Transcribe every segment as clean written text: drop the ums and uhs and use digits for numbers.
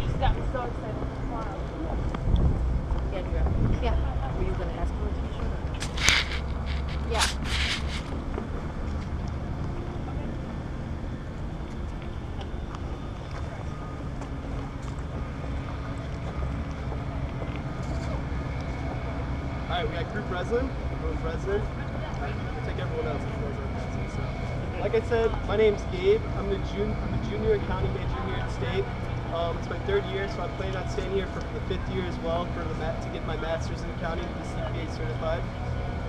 just got me so excited. Wow. Yeah. Were you going to ask for a t-shirt? Yeah. All right, we got group wrestling. Everyone's wrestling. We'll take everyone else as well as our wrestling. So, like I said, my name's Gabe. I'm a junior accounting major here at State. It's my third year, so I'm planning on staying here for the fifth year as well to get my master's in accounting to be CPA certified.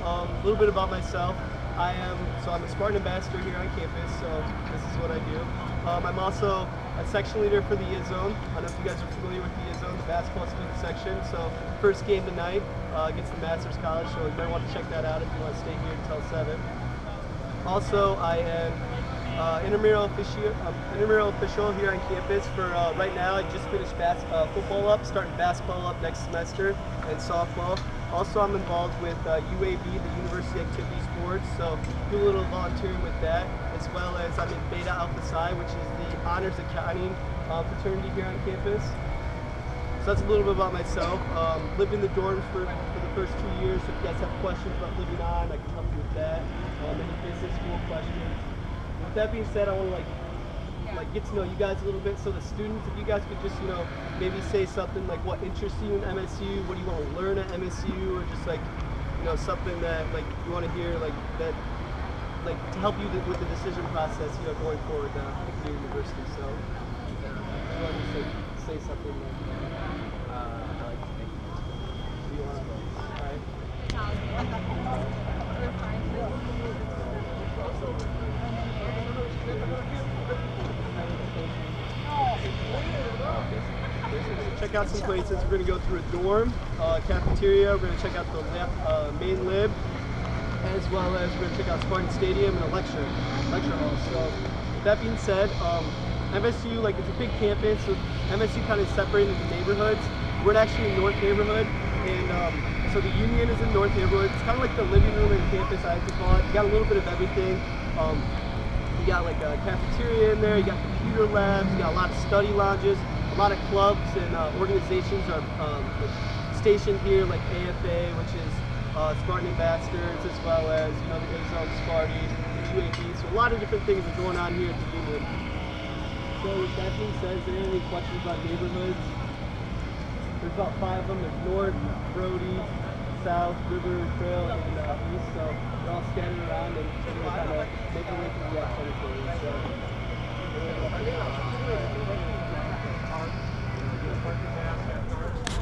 A little bit about myself. I'm a Spartan ambassador here on campus, so this is what I do. I'm also a section leader for the ISZone. I don't know if you guys are familiar with the ISZone, the basketball student section. So first game tonight against the Masters College, so you might want to check that out if you want to stay here until 7. Also, I am intramural official here on campus for right now. I just finished football up, starting basketball up next semester, and softball. Also, I'm involved with UAB, the University Activity Sports, so do a little volunteering with that, as well as I'm in Beta Alpha Psi, which is the honors accounting fraternity here on campus. So that's a little bit about myself. Lived in the dorms for the first 2 years, so if you guys have questions about living on, I can help you with that. Any business school questions. With that being said, I want to get to know you guys a little bit. So the students, if you guys could just maybe say something like what interests you in MSU, what do you want to learn at MSU, or just something that you want to hear that to help you with the decision process going forward at the university. So you want to say something like I like to make you want to, all right. Check out some places. We're going to go through a dorm, cafeteria. We're going to check out the main lib, as well as we're going to check out Spartan Stadium and a lecture hall. So with that being said, MSU, it's a big campus, so MSU kind of separated into neighborhoods. We're actually in North neighborhood, and so the Union is in North neighborhood. It's kind of like the living room in campus, I like to call it. You got a little bit of everything. You got a cafeteria in there, you got computer labs, you got a lot of study lounges, a lot of clubs and organizations are stationed here, like AFA, which is Spartan Ambassadors, as well as the ISZone, Sparty, the UAB. So a lot of different things are going on here at the Union. So with that being said, is there any questions about neighborhoods? There's about 5 of them. There's North, Brody, South, River, Trail, and East. So they're all scattered around and we're kind of make our way through the territory. So.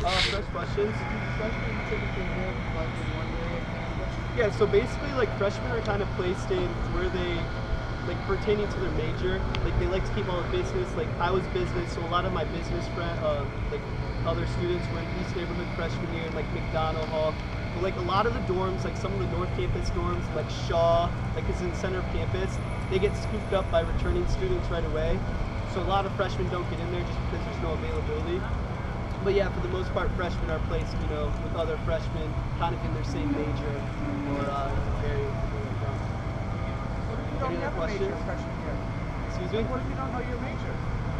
Fresh questions? Yeah, so basically freshmen are kind of placed in where they pertaining to their major, they like to keep all the business. I was business, so a lot of my business friends, other students were in East Neighborhood freshman year, McDonald Hall. But a lot of the dorms, some of the North Campus dorms, Shaw, is in the center of campus, they get scooped up by returning students right away. So a lot of freshmen don't get in there just because there's no availability. But yeah, for the most part, freshmen are placed, with other freshmen, kind of in their same major or area. Any other questions? Excuse me? What if you don't know your major?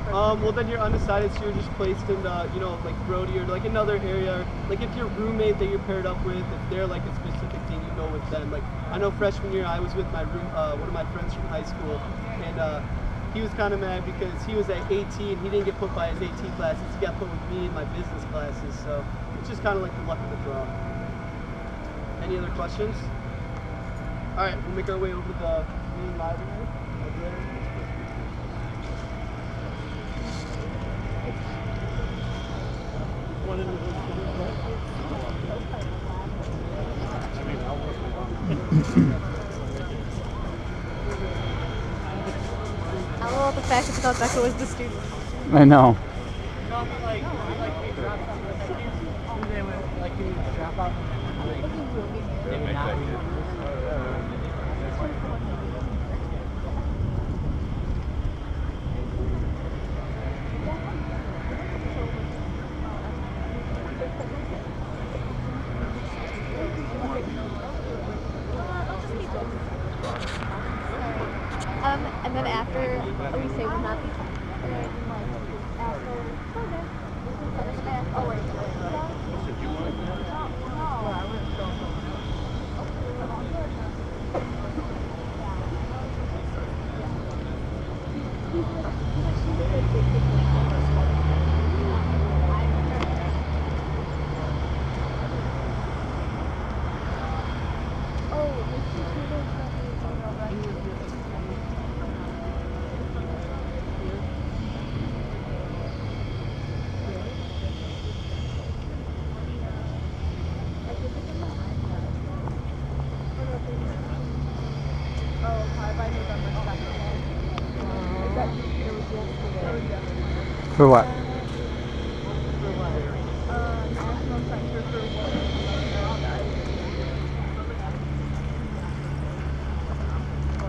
Well, then you're undecided, so you're just placed in, Brody or another area. If your roommate that you're paired up with, if they're a specific team, you go with them. I know freshman year I was with my one of my friends from high school, and he was kind of mad because he was at 18. He didn't get put by his 18 classes. He got put with me in my business classes. So it's just kind of the luck of the draw. Any other questions? All right, we'll make our way over to the main library. Over there. I love the fact that you thought Becca was the student. I know. And then after we say we're not after For what? For what? National Center for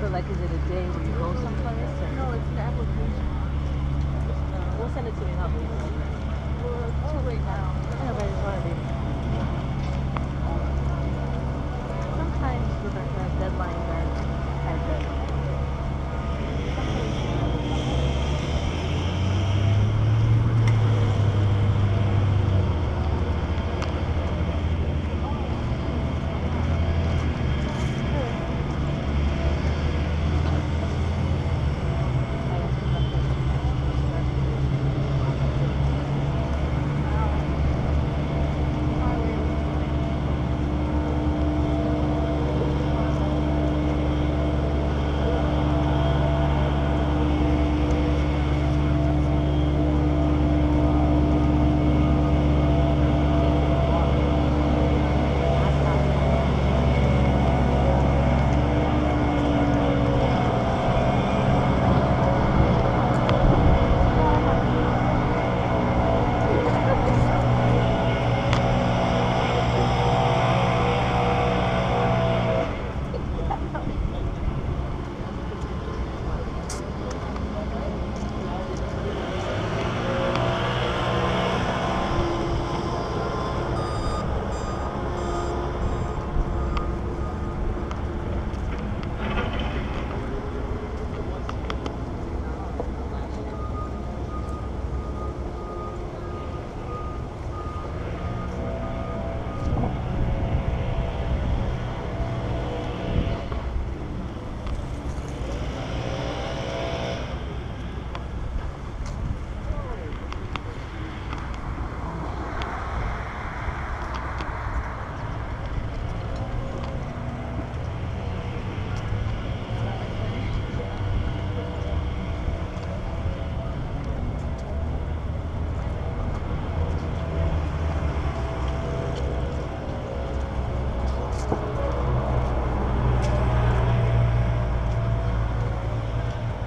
For like, is it a day where you go someplace? Or? No, it's an application. We'll send it to me and I'll read it. Well, it's too late now. Yeah, but I just want to read it. Sometimes the deadlines are as good.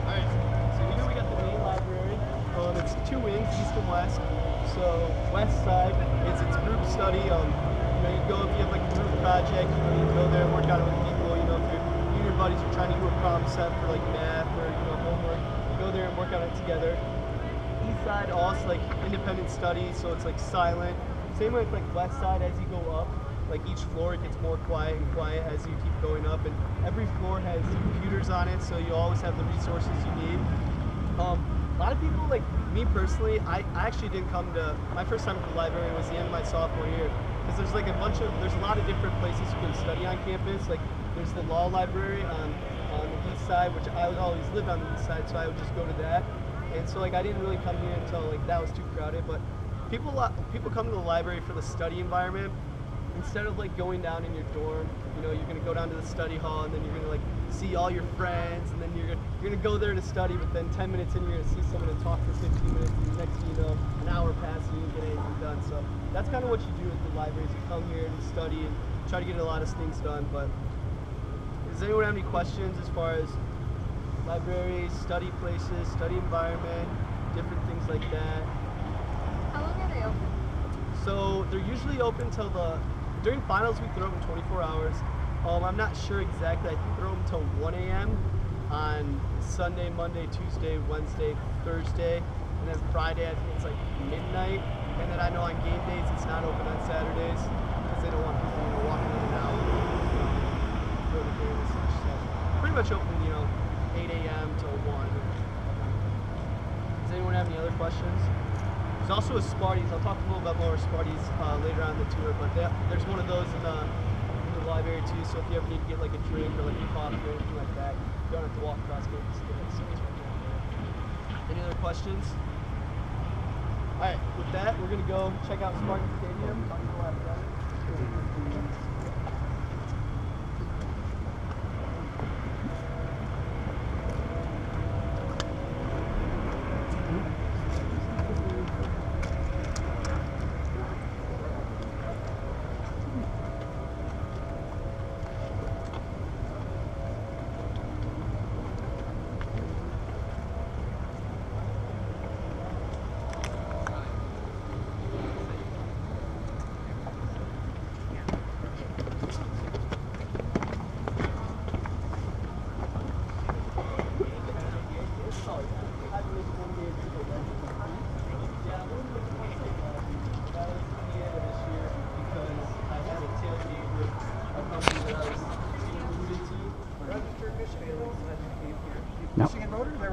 Alright, so here we got the main library. It's two wings, east and west. So west side is its group study. You go if you have like a group project, you go there and work on it with people. If you and your buddies are trying to do a problem set for like math or homework, you go there and work on it together. East side also like independent study, so it's like silent. Same with like west side as you go up. Like each floor it gets more quiet and quiet as you keep going up, and every floor has computers on it, so you always have the resources you need. A lot of people, like me personally, I actually didn't come to, my first time at the library was the end of my sophomore year, because there's like there's a lot of different places you can study on campus. Like there's the law library on the east side, which I would always live on the east side, so I would just go to that. And so like I didn't really come here until like that was too crowded, but people come to the library for the study environment. Instead of like going down in your dorm, you're gonna go down to the study hall, and then you're gonna like see all your friends, and then you're gonna go there to study, but then 10 minutes in you're gonna see someone and talk for 15 minutes, and next thing you know, an hour passes and you didn't get anything done. So that's kind of what you do at the libraries. You come here and study and try to get a lot of things done. But does anyone have any questions as far as libraries, study places, study environment, different things like that? How long are they open? So they're usually open till during finals week they're open 24 hours. I'm not sure exactly. I think they're open till 1 a.m. on Sunday, Monday, Tuesday, Wednesday, Thursday, and then Friday I think it's like midnight. And then I know on game days it's not open on Saturdays because they don't want people walking in and out for the game and such. So pretty much open 8 a.m. till 1. Does anyone have any other questions? There's also a Sparties. I'll talk a little bit more Sparties later on in the tour, but there's one of those in the library too, so if you ever need to get like a drink or like a coffee or anything like that, you don't have to walk across campus to get it, so it's right down there. Any other questions? Alright, with that, we're going to go check out Spartan Stadium. Talk to the left side.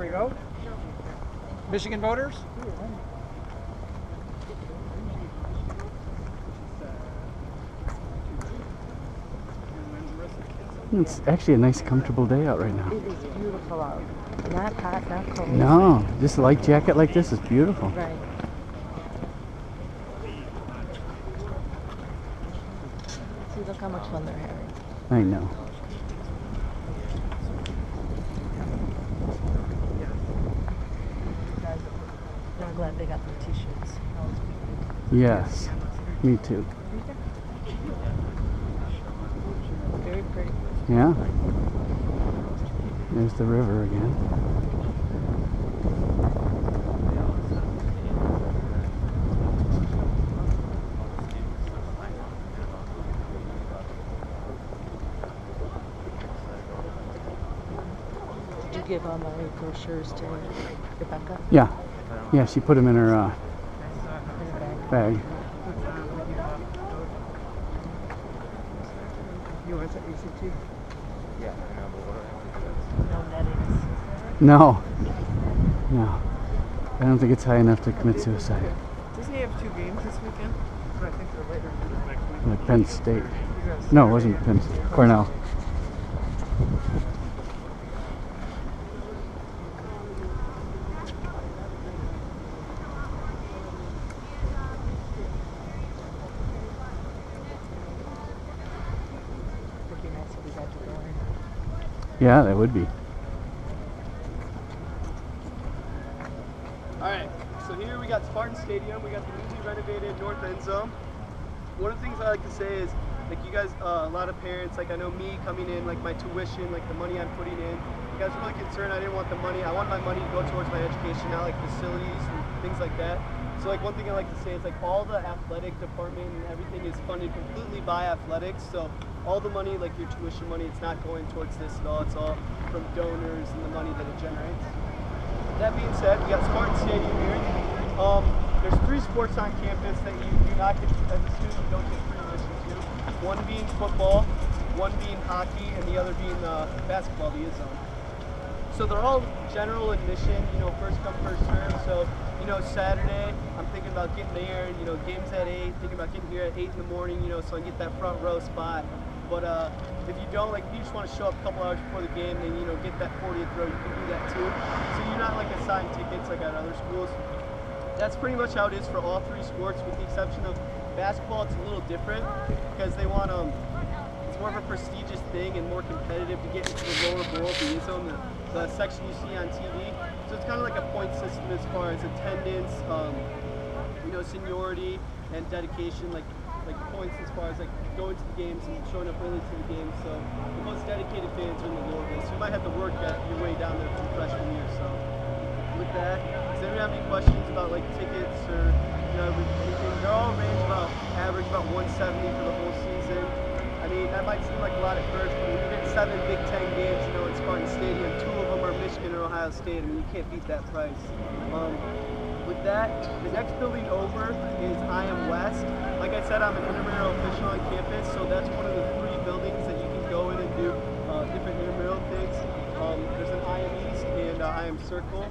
you go. Michigan voters? It's actually a nice, comfortable day out right now. It is beautiful out. Not hot, not cold. No, just a light jacket like this is beautiful. Right. See, look how much fun they're having. I know. I'm glad they got their t-shirts. Yes, me too. Very pretty. Yeah. There's the river again. Did you give all my brochures to Rebecca? Yeah. Yeah, she put them in her In her bag. bag. You went to ACT? No nettings. No. No. I don't think it's high enough to commit suicide. Doesn't he have 2 games this weekend? But I think they're later next week. Like Penn State. No, it wasn't Penn State. Cornell. Would be nice if we got to go in. Yeah, that would be. Alright, so here we got Spartan Stadium, we got the newly renovated north end zone. One of the things I like to say is, like you guys, a lot of parents, like I know me coming in, like my tuition, like the money I'm putting in, you guys are really concerned. I didn't want the money, I want my money to go towards my education, not like facilities and things like that. So like one thing I like to say is like all the athletic department and everything is funded completely by athletics. So all the money, like your tuition money, it's not going towards this at all. It's all from donors and the money that it generates. That being said, we got Spartan Stadium here. There's 3 sports on campus that you do not get, as a student, you don't get free admission to. One being football, one being hockey, and the other being basketball, the ISO. So they're all general admission, you know, first come, first serve. So, you know, Saturday, I'm thinking about getting there, you know, games at 8, thinking about getting here at 8 in the morning, you know, so I can get that front row spot. But if you don't, like, if you just want to show up a couple hours before the game, then, you know, get that 40th row, you can do that too. So you're not, like, assigned tickets like at other schools. That's pretty much how it is for all 3 sports, with the exception of basketball. It's a little different because they want, it's more of a prestigious thing and more competitive to get into the lower bowl, the zone, the section you see on TV. So it's kind of like a point system as far as attendance, you know, seniority and dedication, like points as far as like going to the games and showing up early to the games. So the most dedicated fans are in the lower bowl. So you might have to work your way down there from freshman year. So with that, does anyone have any questions about like tickets or, you know, anything? They're all range about average about 170 for the whole season. I mean, that might seem like a lot at first, but when you get 7 Big Ten games, you know, in Spartan Stadium, 2 of them are Michigan or Ohio State. I mean, you can't beat that price. With that, the next building over is IM West. Like I said, I'm an intramural official on campus, so that's one of the 3 buildings that you can go in and do different intramural things. There's an IM East and IM Circle.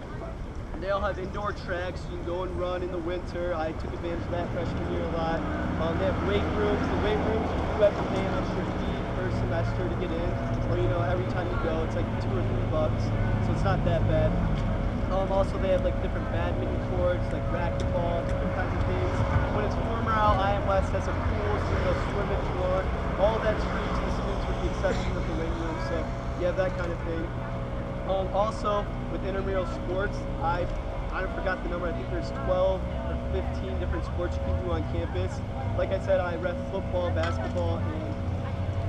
They all have indoor tracks, so you can go and run in the winter. I took advantage of that freshman year a lot. They have weight rooms. The weight rooms, you have to pay an extra fee per semester to get in, or, you know, every time you go, it's like $2 or $3, so it's not that bad. Also, they have like different badminton courts, like racquetball, different kinds of things. When it's warmer out, IM West has a pool, so you go swim if you want. All that's free to the students with the exception of the weight room, so you have that kind of thing. Also, with intramural sports, I forgot the number. I think there's 12 or 15 different sports you can do on campus. Like I said, I ref football, basketball, and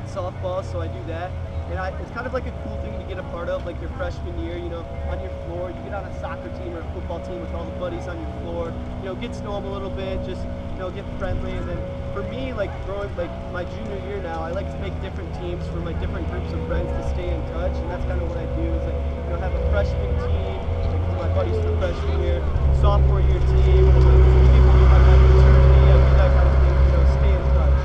softball, so I do that. And it's kind of like a cool thing to get a part of, like your freshman year, you know, on your floor. You get on a soccer team or a football team with all the buddies on your floor. You know, get to know them a little bit, just, you know, get friendly. And then for me, like growing, like my junior year now, I like to make different teams for my different groups of friends to stay in touch. And that's kind of what I do, is like, you know, have a freshman team, like for my buddies for freshman year, sophomore year team, people who might have fraternity, I do that kind of thing, you know, stay in touch.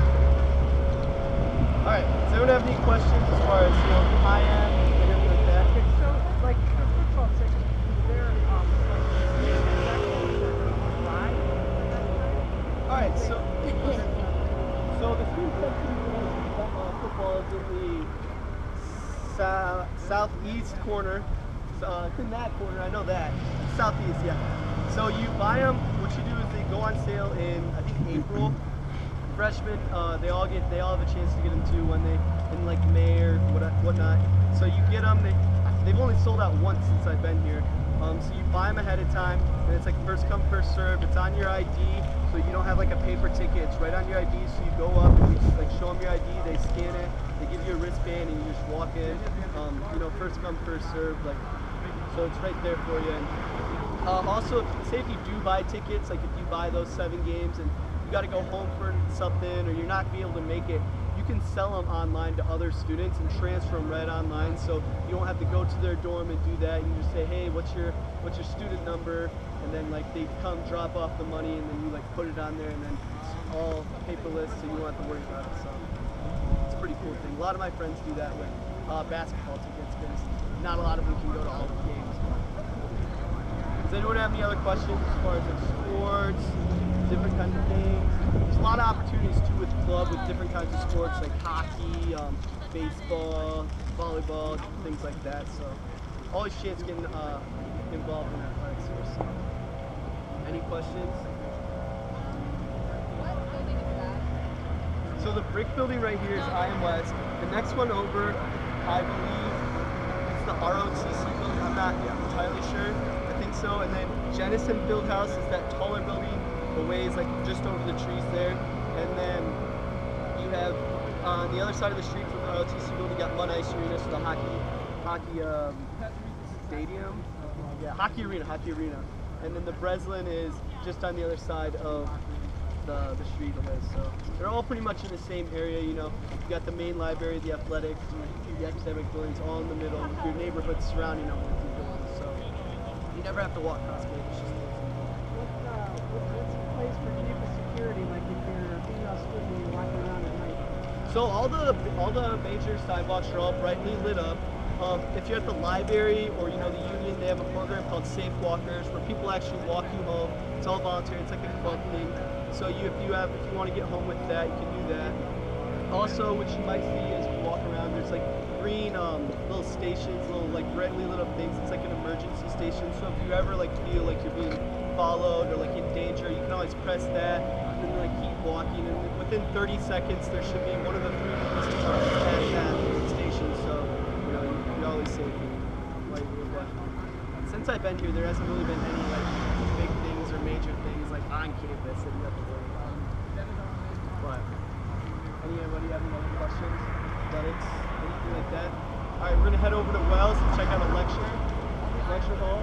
All right, does anyone have any questions as far as, you know, who I am and everything like that? So, like, the football section, Alright, so the student section football is in the southeast corner. It's in that corner, I know that. Southeast, yeah. So you buy them, what you do is they go on sale in, I think, April. Freshmen, they all have a chance to get them too when they, in like May or whatnot. So you get them, they've only sold out once since I've been here. So you buy them ahead of time, and it's like first come, first serve. It's on your ID, so you don't have like a paper ticket. It's right on your ID, so you go up and you just, like show them your ID, they scan it, they give you a wristband, and you just walk in. You know, first come, first serve, like, so it's right there for you. And also, say if you do buy tickets, like if you buy those 7 games and you got to go home for something, or you're not be able to make it, you can sell them online to other students and transfer them right online, so you don't have to go to their dorm and do that. You just say, hey, what's your student number, and then like they come drop off the money, and then you like put it on there, and then it's all paperless, so you don't have to worry about it. So it's a pretty cool thing. A lot of my friends do that with basketball tickets, because not a lot of them can go to all the games. Does anyone have any other questions as far as like sports, different kinds of things? There's a lot of opportunities too with the club with different kinds of sports like hockey, baseball, volleyball, things like that. So always chance getting involved in athletics here. So any questions? What building is that? So the brick building right here is IM West. The next one over, I believe, it's the ROTC building. I'm not entirely sure. I think so. And then Jennison Fieldhouse is that taller building. The way is like just over the trees there, and then you have on the other side of the street from the ROTC building, you got Mud Ice Arena, so the hockey stadium, yeah, hockey arena, and then the Breslin is just on the other side of the street away. So they're all pretty much in the same area. You know, you got the main library, the athletics, the academic buildings, all in the middle. With your neighborhood surrounding them with your buildings, so you never have to walk across campus. What's the place for campus security, like if you're a female student and you're walking around at night? So all the major sidewalks are all brightly lit up. If you're at the library or the union, they have a program called Safe Walkers where people actually walk you home. It's all voluntary. It's like a club thing. So if you want to get home with that, you can do that. Also, what you might see as you walk around, there's like green little stations, little like brightly lit up things. It's like an emergency station. So if you ever like feel like you're being followed or like in danger, you can always press that and then like keep walking. And within 30 seconds, there should be one of the 3 police cars at that station. So you're always safe. Since I've been here, there hasn't really been any like big things or major things like on campus that you have to worry about. But anybody have any other questions? Athletics, anything like that? All right, we're gonna head over to Wells and check out a lecture hall.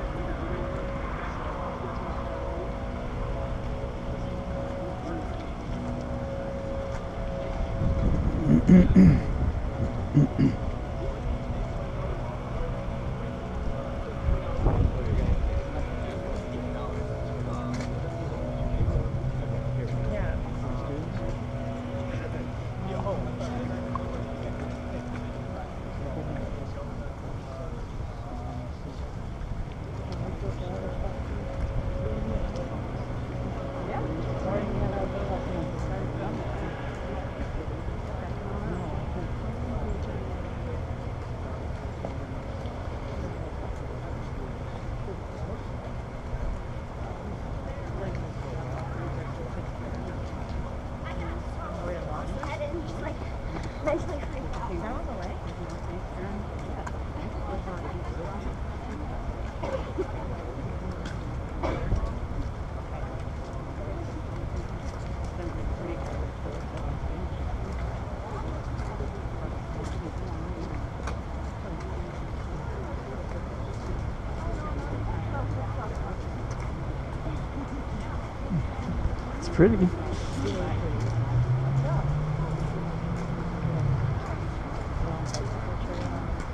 It's pretty.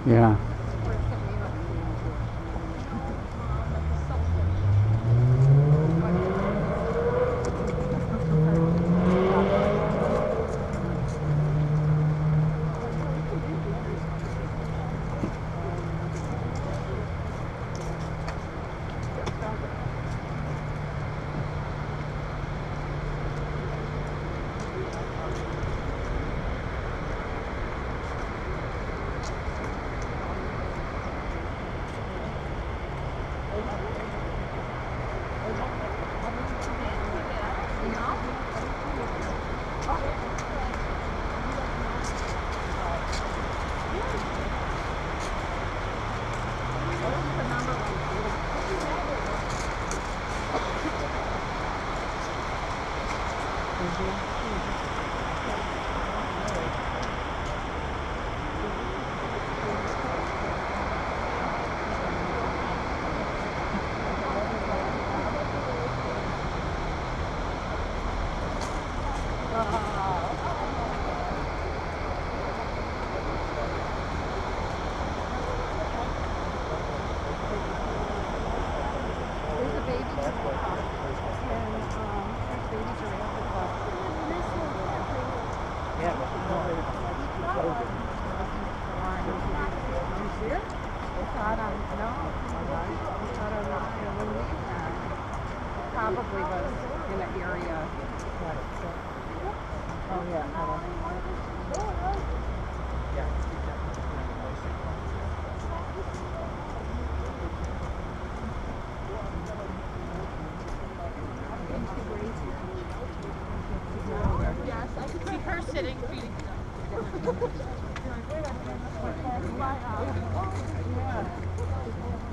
Yeah. There's a baby. And, there's babies around the clock. Probably was in an area. Oh, yeah. Yes, I could see her sitting feeding them.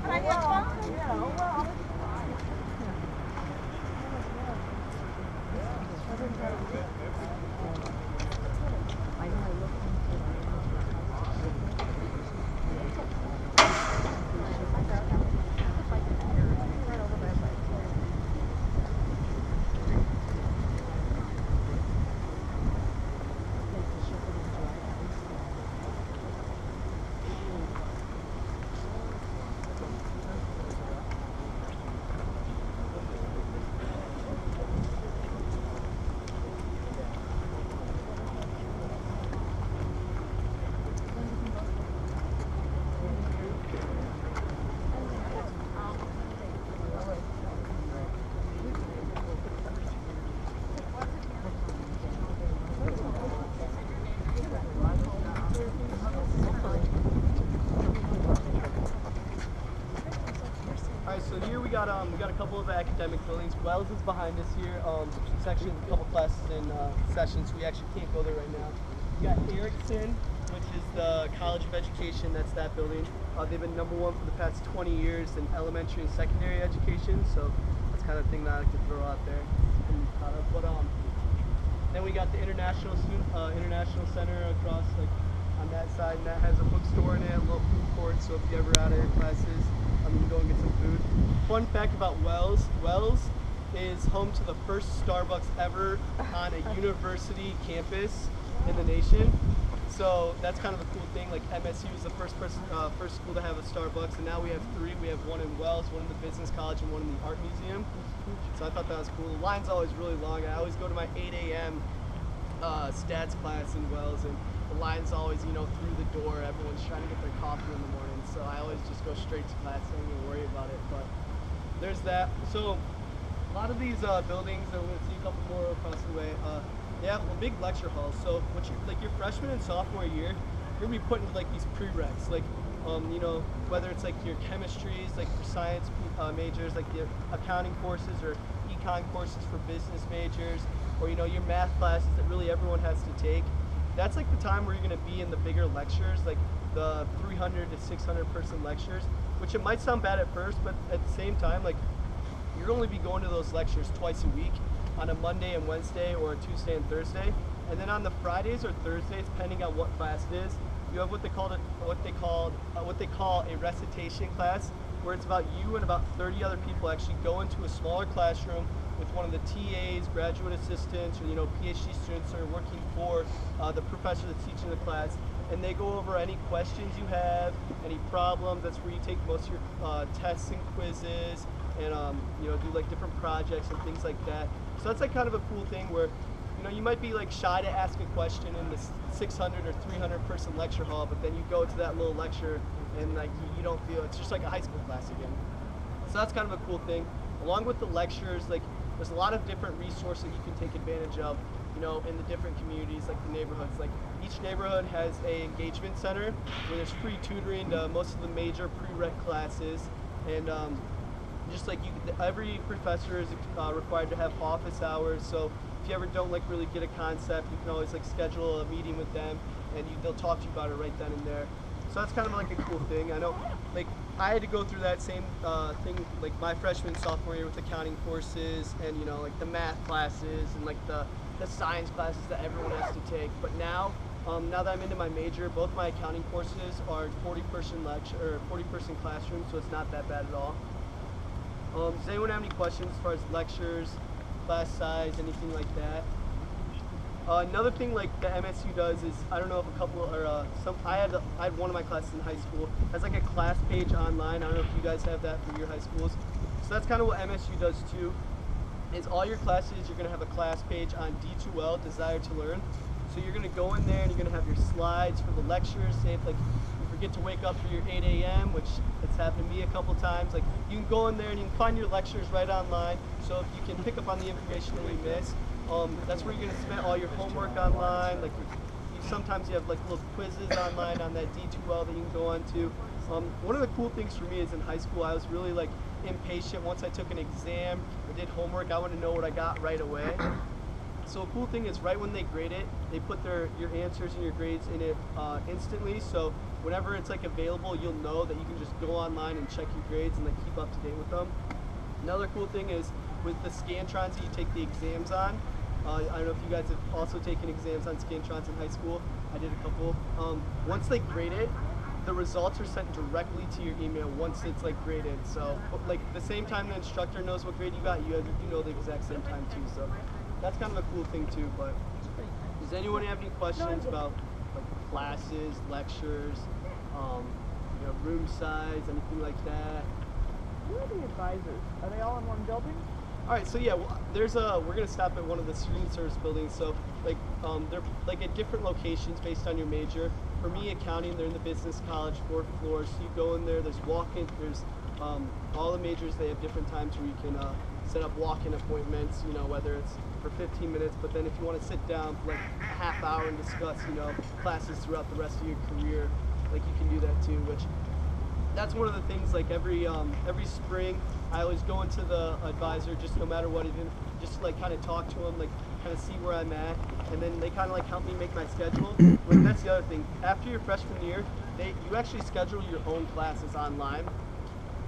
But I had fun. Alright, so here we got a couple of academic buildings. Wells is behind us here. It's actually a couple classes in session, so we actually can't go there right now. We got Erickson, which is the College of Education. That's that building. They've been #1 for the past 20 years in elementary and secondary education, so that's kind of thing that I like to throw out there. But then we got the International Center across, like on that side, and that has a bookstore in it, a little food court. So if you ever out of your classes, you can go and get some food. Fun fact about Wells: Wells is home to the first Starbucks ever on a university campus in the nation. So that's kind of a cool thing. Like MSU is the first school to have a Starbucks, and now we have 3. We have one in Wells, one in the Business College, and one in the Art Museum. So I thought that was cool. The line's always really long. I always go to my 8 a.m. Stats class in Wells, and the line's always, through the door. Everyone's trying to get their coffee in the morning, so I always just go straight to class. I don't even worry about it. But there's that. So a lot of these buildings, and we're gonna see a couple more across the way. Big lecture halls. So what your freshman and sophomore year, you're gonna be put into like these prereqs, like whether it's like your chemistries, like for science majors, like the accounting courses or econ courses for business majors, or your math classes that really everyone has to take. That's like the time where you're gonna be in the bigger lectures, like the 300 to 600 person lectures, which it might sound bad at first, but at the same time, like you're only be going to those lectures twice a week, on a Monday and Wednesday, or a Tuesday and Thursday, and then on the Fridays or Thursdays, depending on what class it is, you have what they call a recitation class, where it's about you and about 30 other people actually go into a smaller classroom with one of the TAs, graduate assistants, or PhD students that are working for the professor that's teaching the class, and they go over any questions you have, any problems. That's where you take most of your tests and quizzes, and do like different projects and things like that. So that's like kind of a cool thing where you might be like shy to ask a question in this 600 or 300 person lecture hall, but then you go to that little lecture and like you don't feel it's just like a high school class again. So that's kind of a cool thing. Along with the lectures, like there's a lot of different resources that you can take advantage of, in the different communities, like the neighborhoods. Like each neighborhood has a engagement center where there's free tutoring to most of the major prereq classes, and just like every professor is required to have office hours. So if you ever don't like really get a concept, you can always like schedule a meeting with them, and they'll talk to you about it right then and there. So that's kind of like a cool thing. I know, like I had to go through that same thing like my freshman, sophomore year with accounting courses and, you know, like the math classes and like the science classes that everyone has to take. But now, now that I'm into my major, both my accounting courses are 40-person lecture or 40-person classrooms, so it's not that bad at all. Does anyone have any questions as far as lectures, class size, anything like that? Another thing like the MSU does is, I don't know if a couple or I had one of my classes in high school has like a class page online. I don't know if you guys have that for your high schools. So that's kind of what MSU does too. Is all your classes, you're gonna have a class page on D2L, Desire to Learn. So you're gonna go in there and you're gonna have your slides for the lectures. Say if like you forget to wake up for your 8 a.m., which it's happened to me a couple times, like you can go in there and you can find your lectures right online. So if you can pick up on the information that you miss, that's where you're gonna submit all your homework online. Like sometimes you have like little quizzes online on that D2L that you can go on to. One of the cool things for me is in high school, I was really like impatient. Once I took an exam or did homework, I wanted to know what I got right away. So a cool thing is right when they grade it, they put your answers and your grades in it instantly. So whenever it's like available, you'll know that you can just go online and check your grades and like keep up to date with them. Another cool thing is with the Scantrons that you take the exams on. I don't know if you guys have also taken exams on Scantrons in high school. I did a couple. Once they grade it, the results are sent directly to your email once it's like graded. So like the same time the instructor knows what grade you got, you know the exact same time too. So that's kind of a cool thing too. But does anyone have any questions about like classes, lectures, you know, room size, anything like that? Who are the advisors? Are they all in one building? All right, so yeah, well, we're gonna stop at one of the student service buildings. So like they're like at different locations based on your major. For me, accounting, they're in the business college, 4th floor. So you go in there. There's walk-in. There's all the majors. They have different times where you can set up walk-in appointments. You know, whether it's for 15 minutes, but then if you want to sit down for like a half hour and discuss, you know, classes throughout the rest of your career, like you can do that too. Which that's one of the things. Like every spring, I always go into the advisor, just no matter what, even just like kind of talk to them, like kind of see where I'm at, and then they kind of like help me make my schedule. Like that's the other thing. After your freshman year, you actually schedule your own classes online.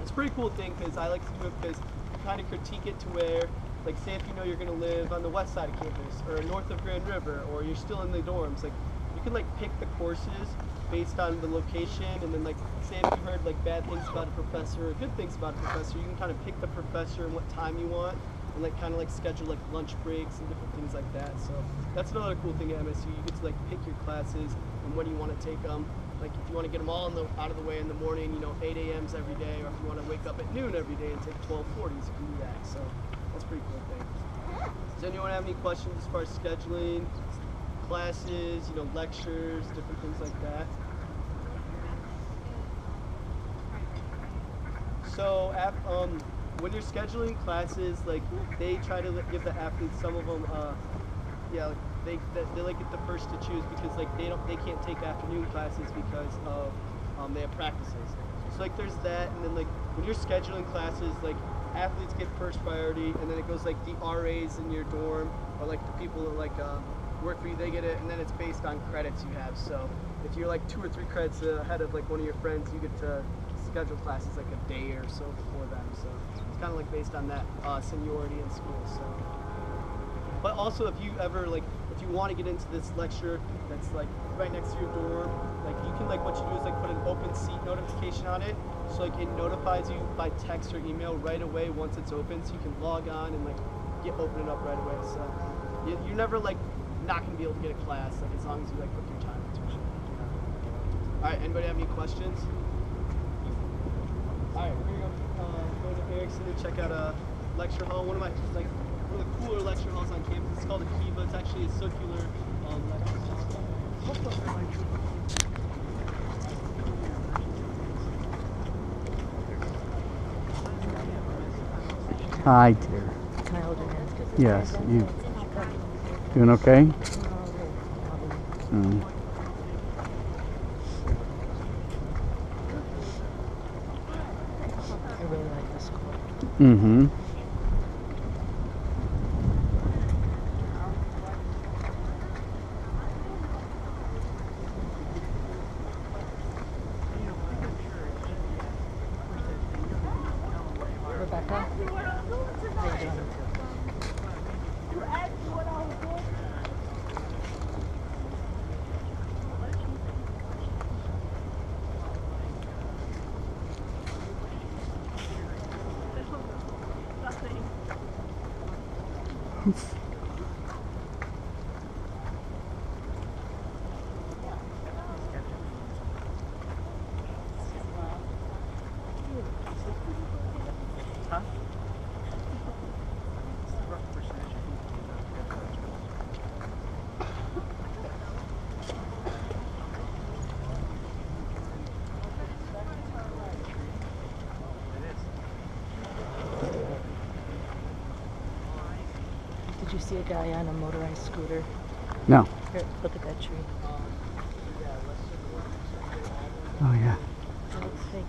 It's a pretty cool thing because I like to do it because you kind of critique it to where, like, say if you know you're going to live on the west side of campus or north of Grand River, or you're still in the dorms, like you can like pick the courses based on the location, and then like say if you heard like bad things about a professor or good things about a professor, you can kind of pick the professor and what time you want, and like kind of like schedule like lunch breaks and different things like that. So that's another cool thing at MSU. You get to like pick your classes and when you want to take them. Like if you want to get them all out of the way in the morning, you know, 8 a.m.s every day, or if you want to wake up at noon every day and take 12:40s, you can do that. So that's a pretty cool thing. Does anyone have any questions as far as scheduling, classes, you know, lectures, different things like that? So when you're scheduling classes, like they try to give the athletes, some of them, yeah, like they like get the first to choose because like they can't take afternoon classes because of they have practices. So like there's that, and then like when you're scheduling classes, like athletes get first priority, and then it goes like the RAs in your dorm, or like the people that like work for you, they get it, and then it's based on credits you have. So if you're like 2 or 3 credits ahead of like one of your friends, you get to schedule classes like a day or so before them. So it's kind of like based on that seniority in school. So, but also if you ever like, if you want to get into this lecture that's like right next to your dorm, like you can like, what you do is like put an open seat notification on it, so like it notifies you by text or email right away once it's open, so you can log on and like open it up right away. So you're never like not gonna be able to get a class, like as long as you like put your time into it. All right, anybody have any questions? All right, we're gonna go to Erickson and check out a lecture hall. One of the cooler lecture halls on campus. It's called a Kiva. It's actually a circular lecture hall. Hi, dear. Can I hold your hands? Yes, you doing okay? Mm. I really like this school. Mm-hmm. you see a guy on a motorized scooter? No. Here, look at that tree. Oh yeah. It looks fake.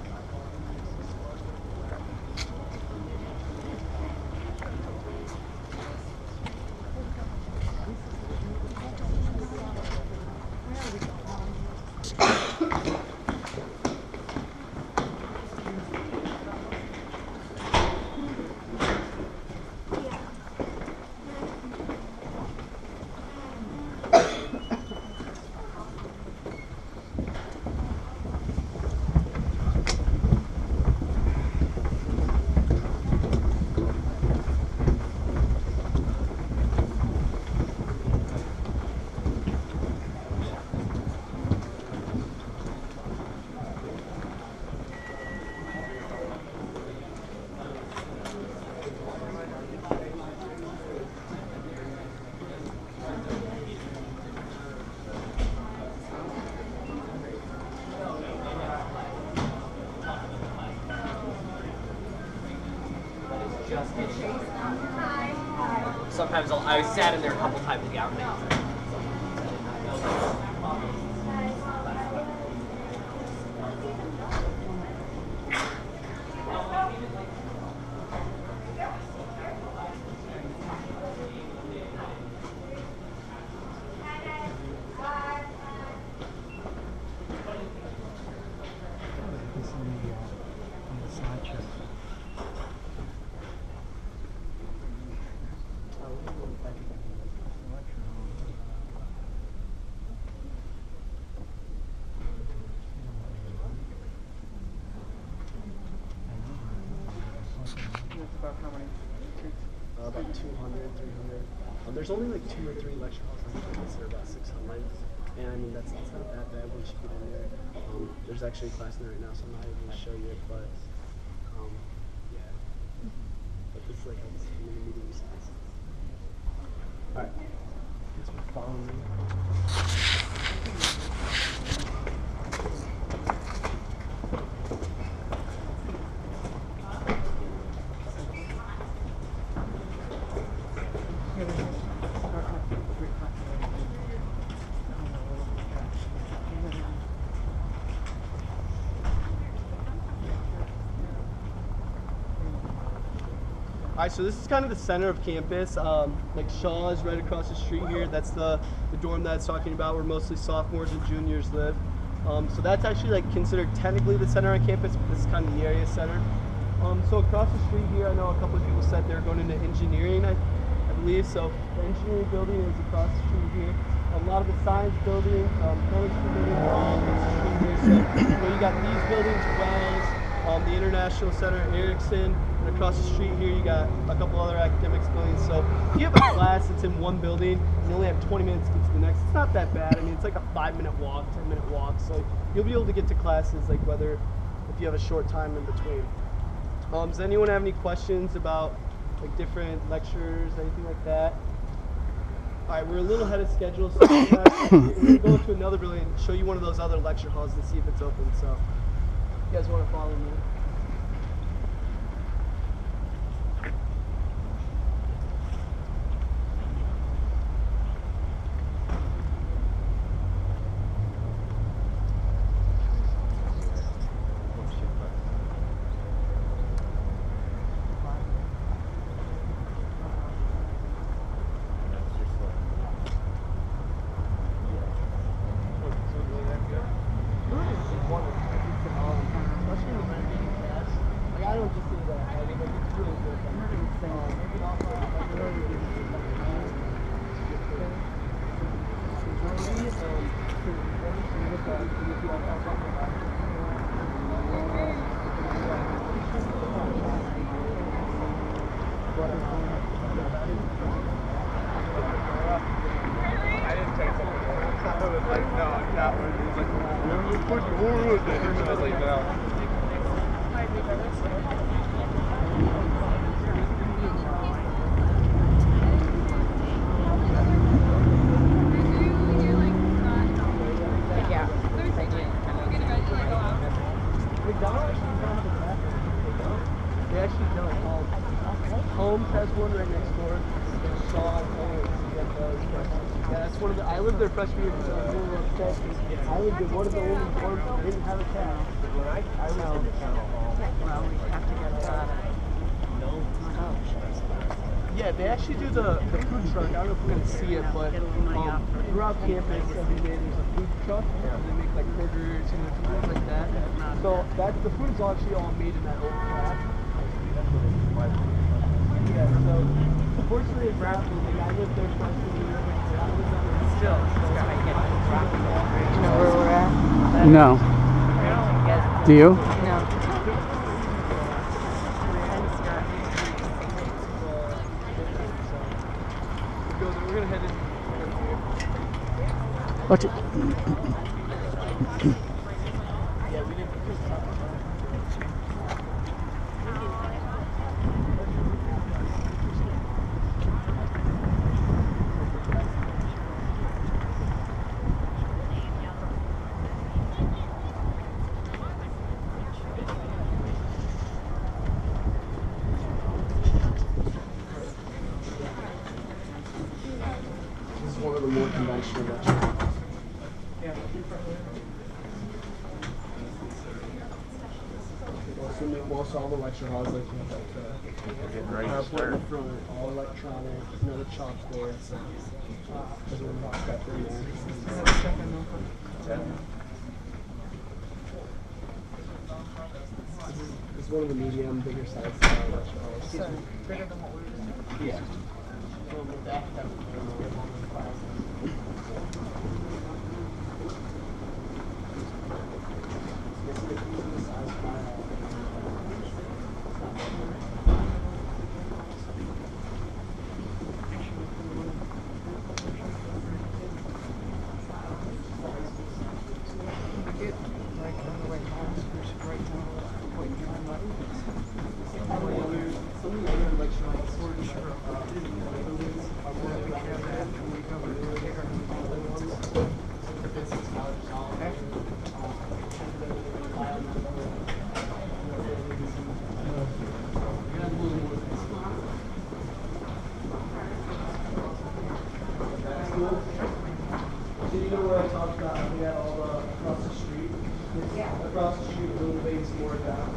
Sometimes I sat in there a couple times to get out. That's about how many seats? About 200, 300. There's only like 2 or 3 lecture halls on campus. There are about 600. And I mean, that's not that bad once you get in there. There's actually a class in there right now, so I'm not able to show you it, but yeah. But this is like a medium size. Alright. Thanks for following me. Alright, so this is kind of the center of campus. Like Shaw is right across the street here. That's the dorm that I was talking about where mostly sophomores and juniors live. So that's actually like considered technically the center on campus, but this is kind of the area center. So across the street here, I know a couple of people said they're going into engineering, I believe. So the engineering building is across the street here. A lot of the science buildings, chemistry buildings are all across the street here. So you got these buildings, Wells, the International Center, Erickson, and across the street here you got a couple other academics buildings. So if you have a class that's in one building and you only have 20 minutes to get to the next, it's not that bad. I mean, it's like a 5-minute walk, 10-minute walk. So you'll be able to get to classes like whether if you have a short time in between. Does anyone have any questions about like different lectures, anything like that? All right, we're a little ahead of schedule, so we're going to go into another building and show you one of those other lecture halls and see if it's open. So you guys want to follow me? They actually don't. Holmes has one right next door. Shaw That's one of the. I lived there freshman year, so I was a little upset. I lived in one of the only dorms that didn't have a cat. I was in the town hall. Well, we have to get Yeah, they actually do the food truck. I don't know if we're gonna see it, but throughout campus every day there's a food truck. They make like burgers, things like that. So the food is actually all made in that old track. Yeah, so unfortunately in Raptor, I lived there freshman year. Still, you know where we're at? No. Do you? No. We're gonna head in. Watch it. Yeah, we didn't. This is one of the more conventional lecture halls. Most all the lecture halls like PowerPoint in front, all electronic, another chalkboard. There's a rock pepper in there. This is one of the medium, bigger size lecture halls. Bigger than what we were doing? Yeah. Did you know where I talked about how we had all the across the street? Yeah. Across the street, a little ways more down.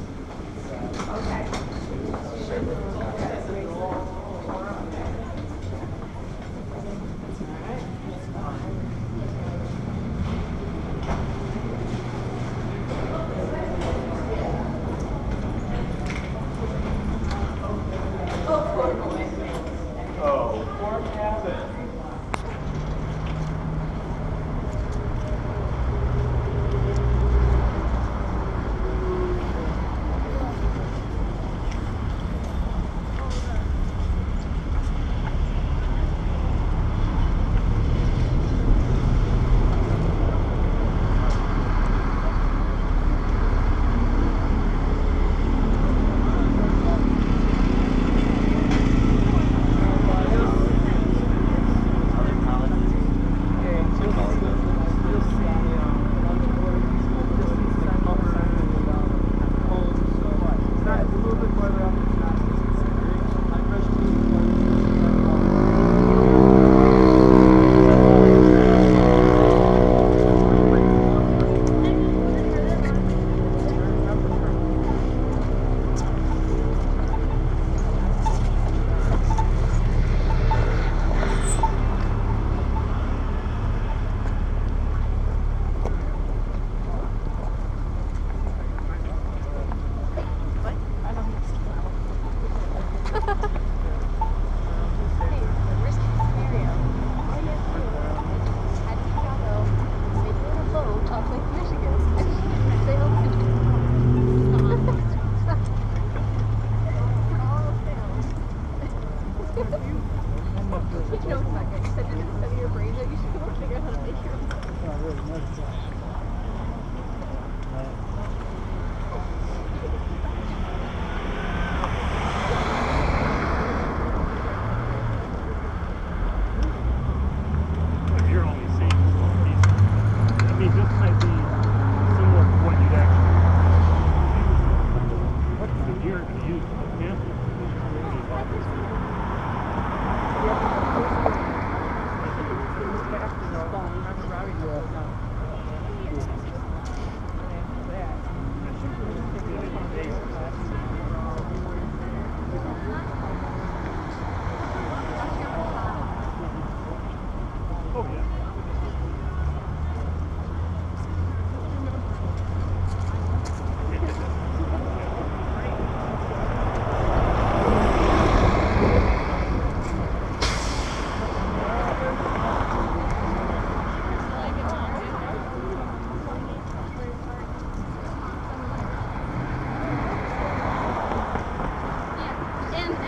And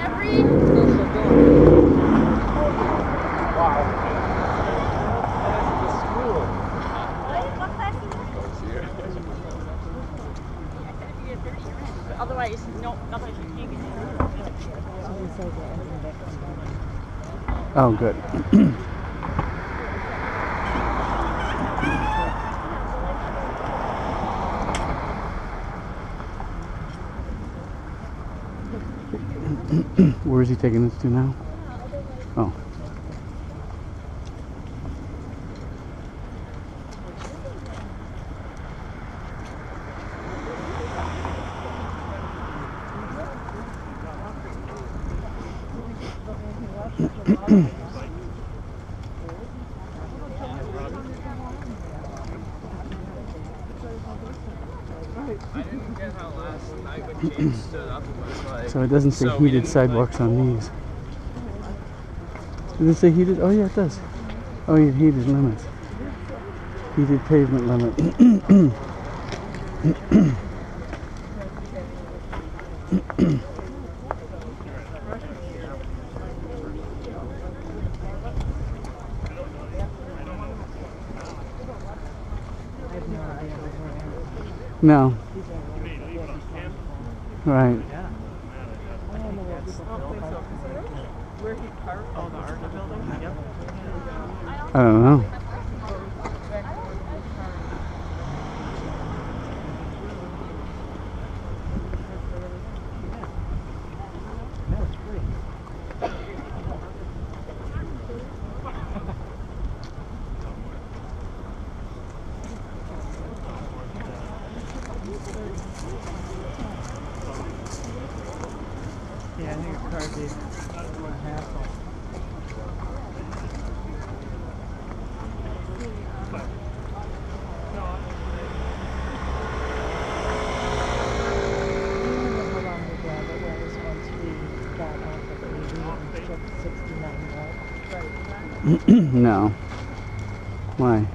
every Otherwise, no, otherwise you can't get in. Oh, good. Where is he taking us to now? Oh. I didn't get how last night when James stood up it was like. So it doesn't say So we heated didn't, sidewalks on these. Does it say heated? Oh yeah, it does. Oh yeah, heated limits. Heated pavement limit. No. Right. Where he parked? Oh, the Arca building? Yep. I don't know. Yeah, I think it's car gate. Hassle. No. Why?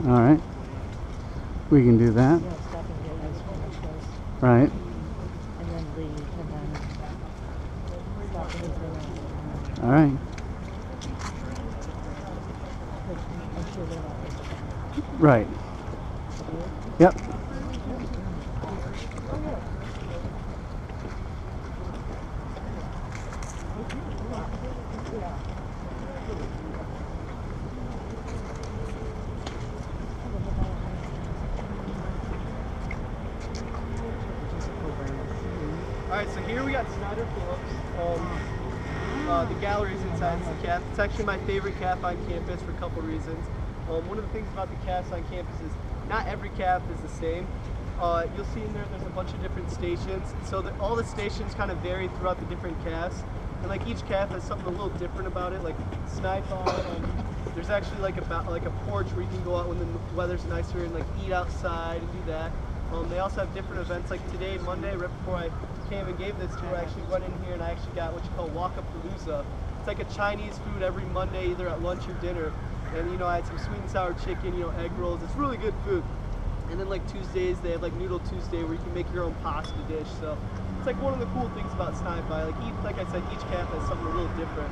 All right. We can do that. Right. All right. Right. Yep. Alright, so here we got Snyder Phillips. The gallery's inside the calf. It's actually my favorite calf on campus for a couple reasons. One of the things about the calves on campus is not every calf is the same. You'll see in there's a bunch of different stations. So that all the stations kind of vary throughout the different calves. And like each calf has something a little different about it. Like Snipe there's actually like a porch where you can go out when the weather's nicer and like eat outside and do that. They also have different events like today, Monday, right before I came and gave this tour, I actually went in here and I actually got what you call Walk-A-Palooza. It's like a Chinese food every Monday, either at lunch or dinner. And you know, I had some sweet and sour chicken, you know, egg rolls. It's really good food. And then like Tuesdays, they have like Noodle Tuesday where you can make your own pasta dish. So it's like one of the cool things about Snipe. Like I said, each camp has something a little different.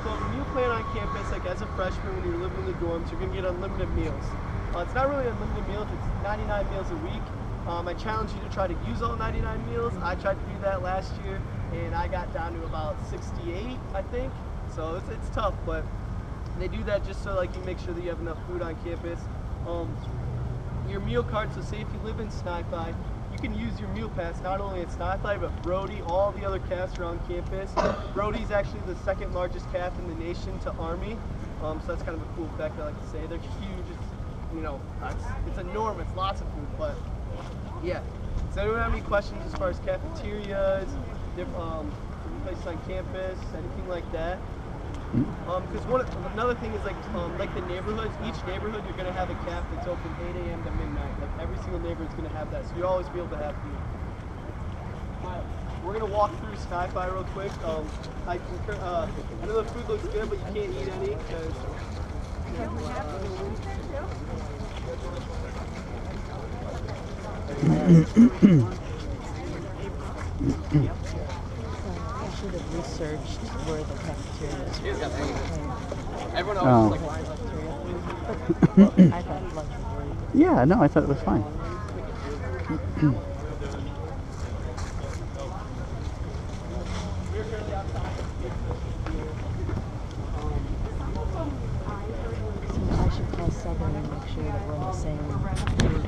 So when you plan on campus, like as a freshman, when you're living in the dorms, you're gonna get unlimited meals. It's not really unlimited meals, it's 99 meals a week. I challenge you to try to use all 99 meals. I tried to do that last year and I got down to about 68, I think. So it's tough, but they do that just so like you make sure that you have enough food on campus. Your meal card, so say if you live in Snipey, you can use your meal pass not only at Snipey, but Brody, all the other calves are on campus. Brody's actually the second largest calf in the nation to Army. So that's kind of a cool fact I like to say. They're huge, you know, it's enormous, lots of food, but yeah. anyone have any questions as far as cafeterias, different places on campus, anything like that? Because another thing is like the neighborhoods. Each neighborhood you're gonna have a caf that's open 8 a.m. to midnight. Like every single neighborhood's gonna have that, so you'll always be able to have food. We're gonna walk through Sky-Fi real quick. I know the food looks good, but you can't eat any because. I should have researched where the cafeteria is. Everyone Oh. always I thought lunch was really good. Yeah, no, I thought it was fine. So I should call Southern and make sure that we're on the same page.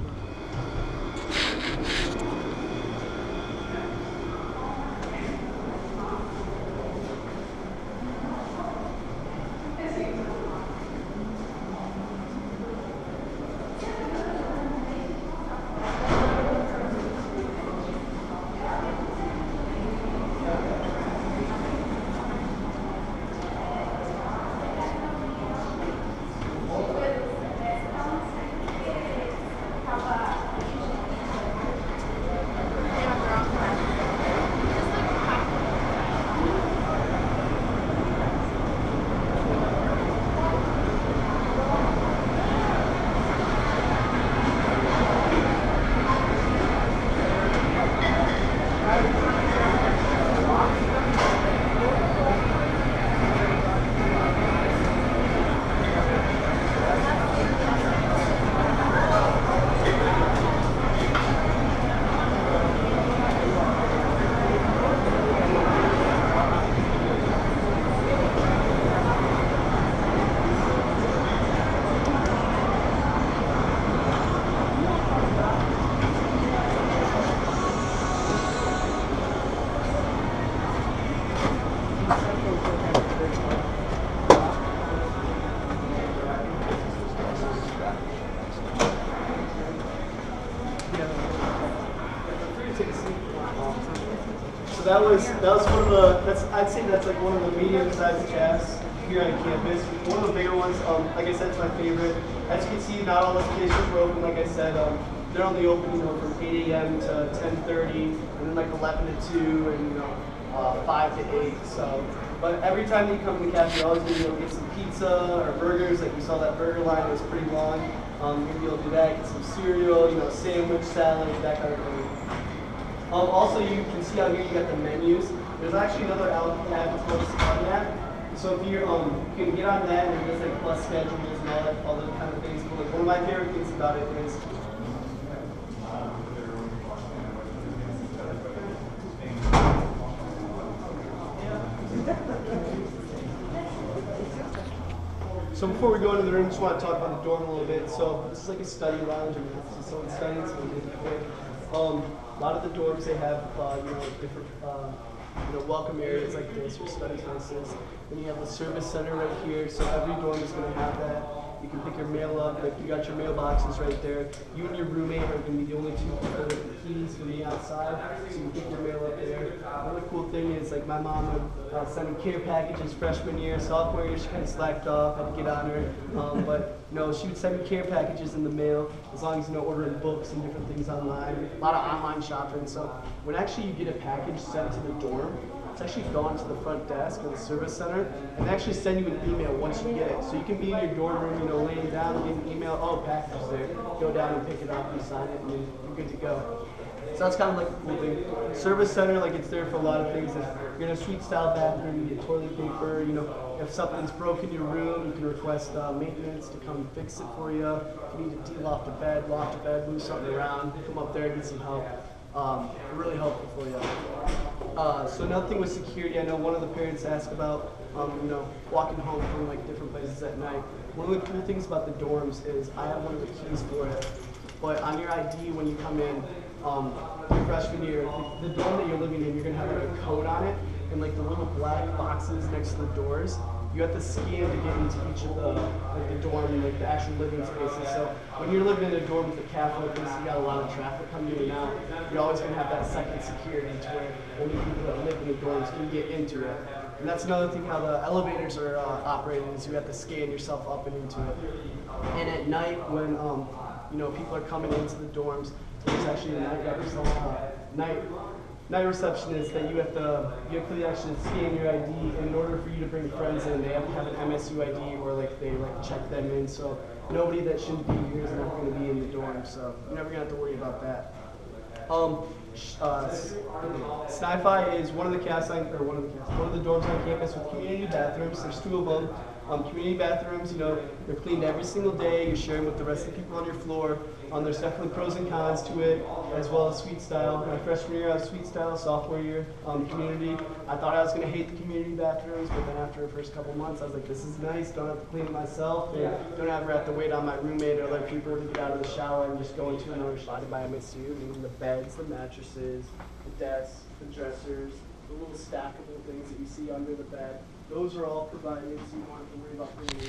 So that was one of the I'd say that's like one of the medium-sized cafes here on campus. One of the bigger ones, like I said, it's my favorite. As you can see, not all the stations were open. Like I said, they're only open, from 8 a.m. to 10:30, and then like 11 to 2, and 5 to 8. So, but every time you come to the cafe, you're always gonna get some pizza or burgers. Like we saw that burger line, it was pretty long. You're gonna be able to do that. Get some cereal, sandwich, salad, that kind of thing. Also, you can see out here you got the menus. There's actually another app called SmartNav. So if you're, you can get on that and there's like bus schedules and all those kind of things. But like one of my favorite things about it is so before we go into the room, just want to talk about the dorm a little bit. So this is like a study lounge. I mean, this is someone studying, so we did it quick. A lot of the dorms, they have, different, welcome areas like this or study spaces. Then you have the service center right here, so every dorm is going to have that. You can pick your mail up, like you got your mailboxes right there. You and your roommate are going to be the only two people with the keys from the outside, so you can pick your mail up there. Another cool thing is, like my mom would send me care packages freshman year, sophomore year she kind of slacked off, had to get on her. But she would send me care packages in the mail, as long as ordering books and different things online. A lot of online shopping. So when actually you get a package sent to the dorm, it's actually gone to the front desk or the service center, and they actually send you an email once you get it. So you can be in your dorm room, laying down, get an email, oh, package there. Go down and pick it up, you sign it, and you're good to go. So that's kind of like a cool thing. Service center, like it's there for a lot of things. If you're in a suite style bathroom, you get toilet paper, if something's broken in your room, you can request maintenance to come fix it for you. If you need to loft a bed, move something around, come up there and get some help. Really helpful for you. So another thing with security, I know one of the parents asked about, walking home from like different places at night. One of the cool things about the dorms is I have one of the keys for it. But on your ID when you come in, your freshman year, the dorm that you're living in, you're gonna have like a code on it, and like the little black boxes next to the doors. you have to scan to get into each of the dorm, like the actual living spaces. So when you're living in a dorm with a calf like this, you got a lot of traffic coming in and out. You're always going to have that second security to where only people that live in the dorms can get into it. And that's another thing how the elevators are operated is you have to scan yourself up and into it. And at night when people are coming into the dorms, there's actually a night receptionist that you have to actually scan your ID, and in order for you to bring friends in, they have to have an MSU ID or they check them in. So nobody that shouldn't be here is never going to be in the dorm. So you're never going to have to worry about that. SNI-Fi is one of the dorms on campus with community bathrooms. There's 2 of them. Community bathrooms, they're cleaned every single day. You're sharing with the rest of the people on your floor. There's definitely pros and cons to it, as well as suite style. My freshman year, I was suite style. Sophomore year, community. I thought I was going to hate the community bathrooms, but then after the first couple months, I was like, this is nice. Don't have to clean it myself. And don't ever have to wait on my roommate or other people to get out of the shower and just go into another spot by MSU. Meaning the beds, the mattresses, the desks, the dressers, the little stackable things that you see under the bed. Those are all provided, so you don't have to worry about bringing